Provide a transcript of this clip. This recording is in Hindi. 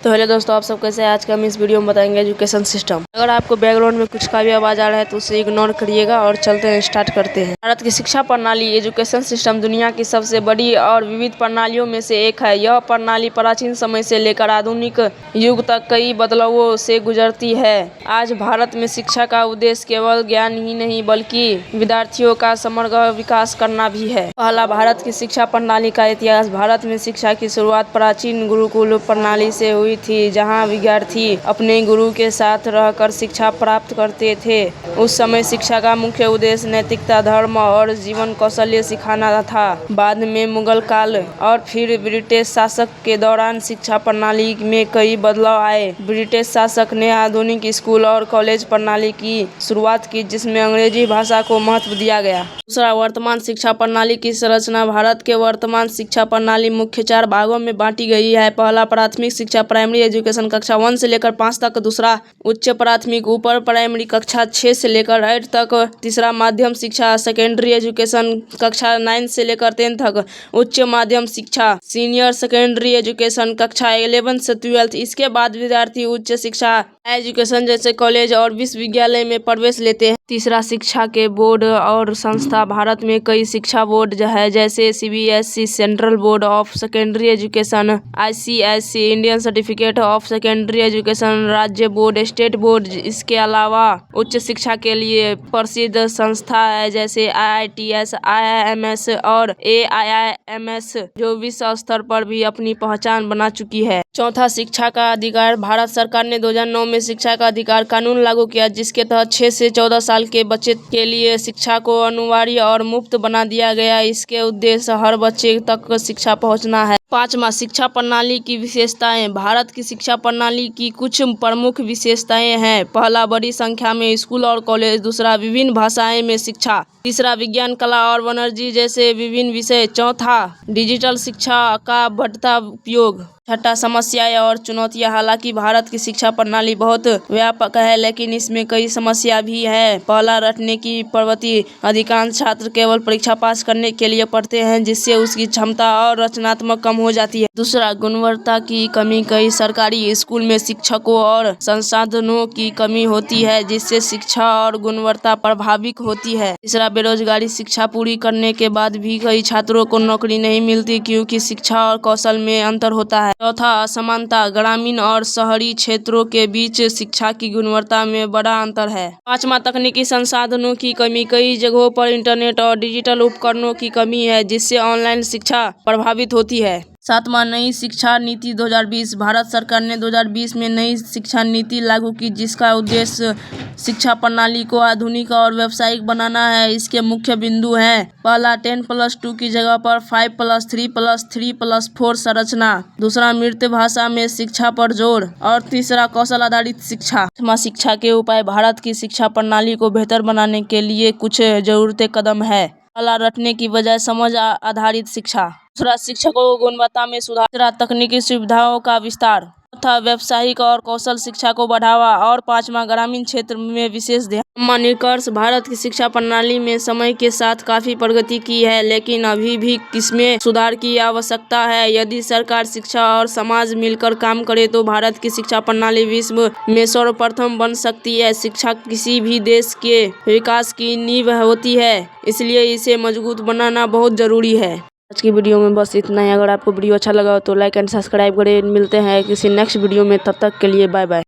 तो हेलो दोस्तों, आप सब कैसे हैं। आज का हम इस वीडियो में बताएंगे एजुकेशन सिस्टम। अगर आपको बैकग्राउंड में कुछ का भी आवाज आ रहा है तो उसे इग्नोर करिएगा और चलते हैं, स्टार्ट करते हैं। भारत की शिक्षा प्रणाली एजुकेशन सिस्टम दुनिया की सबसे बड़ी और विविध प्रणालियों में से एक है। यह प्रणाली प्राचीन समय से लेकर आधुनिक युग तक कई बदलावों से गुजरती है। आज भारत में शिक्षा का उद्देश्य केवल ज्ञान ही नहीं बल्कि विद्यार्थियों का समग्र विकास करना भी है। पहला, भारत की शिक्षा प्रणाली का इतिहास। भारत में शिक्षा की शुरुआत प्राचीन गुरुकुल प्रणाली से हुई थी, जहां विद्यार्थी अपने गुरु के साथ रहकर शिक्षा प्राप्त करते थे। उस समय शिक्षा का मुख्य उद्देश्य नैतिकता, धर्म और जीवन कौशल्य सिखाना था। बाद में मुगल काल और फिर ब्रिटिश शासक के दौरान शिक्षा प्रणाली में कई बदलाव आए। ब्रिटिश शासक ने आधुनिक स्कूल और कॉलेज प्रणाली की शुरुआत की, जिसमें अंग्रेजी भाषा को महत्व दिया गया। दूसरा, वर्तमान शिक्षा प्रणाली की संरचना। भारत के वर्तमान शिक्षा प्रणाली मुख्य 4 भागों में बांटी गई है। पहला, प्राथमिक शिक्षा प्राइमरी एजुकेशन कक्षा 1 से लेकर 5 तक। दूसरा, उच्च प्राथमिक ऊपर प्राइमरी कक्षा 6 से लेकर 8 तक। तीसरा, माध्यम शिक्षा सेकेंडरी एजुकेशन कक्षा 9 से लेकर 10 तक। उच्च माध्यम शिक्षा सीनियर सेकेंडरी एजुकेशन कक्षा 11 से 12। इसके बाद विद्यार्थी उच्च शिक्षा एजुकेशन जैसे कॉलेज और विश्वविद्यालय में प्रवेश लेते हैं। तीसरा, शिक्षा के बोर्ड और संस्था। भारत में कई शिक्षा बोर्ड है, जैसे CBSE central board of secondary education, ICSE Indian certificate of secondary education, राज्य बोर्ड, स्टेट बोर्ड। इसके अलावा उच्च शिक्षा के लिए प्रसिद्ध संस्था है, जैसे IITS, IIMS और AIIMS, जो विश्व स्तर पर भी अपनी पहचान बना चुकी है। चौथा, शिक्षा का अधिकार। भारत सरकार ने 2009 में शिक्षा का अधिकार कानून लागू किया, जिसके तहत 6 से 14 साल के बच्चे के लिए शिक्षा को अनिवार्य और मुफ्त बना दिया गया। इसके उद्देश्य हर बच्चे तक शिक्षा पहुंचना है। पांचवा, शिक्षा प्रणाली की विशेषताएं। भारत की शिक्षा प्रणाली की कुछ प्रमुख विशेषताएं हैं। पहला, बड़ी संख्या में स्कूल और कॉलेज। दूसरा, विभिन्न भाषाएं में शिक्षा। तीसरा, विज्ञान, कला और वाणिज्य जैसे विभिन्न विषय। चौथा, डिजिटल शिक्षा का बढ़ता उपयोग। छठा, समस्याएं और चुनौतियां। हालांकि भारत की शिक्षा प्रणाली बहुत व्यापक है, लेकिन इसमें कई समस्या भी है। पहला, रटने की प्रवृत्ति। अधिकांश छात्र केवल परीक्षा पास करने के लिए पढ़ते हैं, जिससे उसकी क्षमता और रचनात्मक कम हो जाती है। दूसरा, गुणवत्ता की कमी। कई सरकारी स्कूल में शिक्षकों और संसाधनों की कमी होती है, जिससे शिक्षा और गुणवत्ता प्रभावित होती है। तीसरा, बेरोजगारी। शिक्षा पूरी करने के बाद भी कई छात्रों को नौकरी नहीं मिलती, क्योंकि शिक्षा और कौशल में अंतर होता है। चौथा, असमानता। ग्रामीण और शहरी क्षेत्रों के बीच शिक्षा की गुणवत्ता में बड़ा अंतर है। पांचवा, तकनीकी संसाधनों की कमी। कई जगहों पर इंटरनेट और डिजिटल उपकरणों की कमी है, जिससे ऑनलाइन शिक्षा प्रभावित होती है। सातवां, नई शिक्षा नीति 2020। भारत सरकार ने 2020 में नई शिक्षा नीति लागू की, जिसका उद्देश्य शिक्षा प्रणाली को आधुनिक और व्यावसायिक बनाना है। इसके मुख्य बिंदु हैं: पहला, 10+2 की जगह पर 5+3+3+4 संरचना। दूसरा, मातृभाषा में शिक्षा पर जोर। और तीसरा, कौशल आधारित शिक्षा। आठवां, शिक्षा के उपाय। भारत की शिक्षा प्रणाली को बेहतर बनाने के लिए कुछ जरूरी कदम है। पहला, रटने की बजाय समझ आधारित शिक्षा। दूसरा, शिक्षकों को गुणवत्ता में सुधार। तीसरा, तकनीकी सुविधाओं का विस्तार। चौथा, व्यावसायिक और कौशल शिक्षा को बढ़ावा। और पांचवा, ग्रामीण क्षेत्र में विशेष ध्यान। निष्कर्ष, भारत की शिक्षा प्रणाली में समय के साथ काफी प्रगति की है, लेकिन अभी भी इसमें सुधार की आवश्यकता है। यदि सरकार, शिक्षा और समाज मिलकर काम करे तो भारत की शिक्षा प्रणाली विश्व में सर्वप्रथम बन सकती है। शिक्षा किसी भी देश के विकास की नींव होती है, इसलिए इसे मजबूत बनाना बहुत जरूरी है। आज की वीडियो में बस इतना ही। अगर आपको वीडियो अच्छा लगा हो तो लाइक एंड सब्सक्राइब करें। मिलते हैं किसी नेक्स्ट वीडियो में, तब तक के लिए बाय बाय।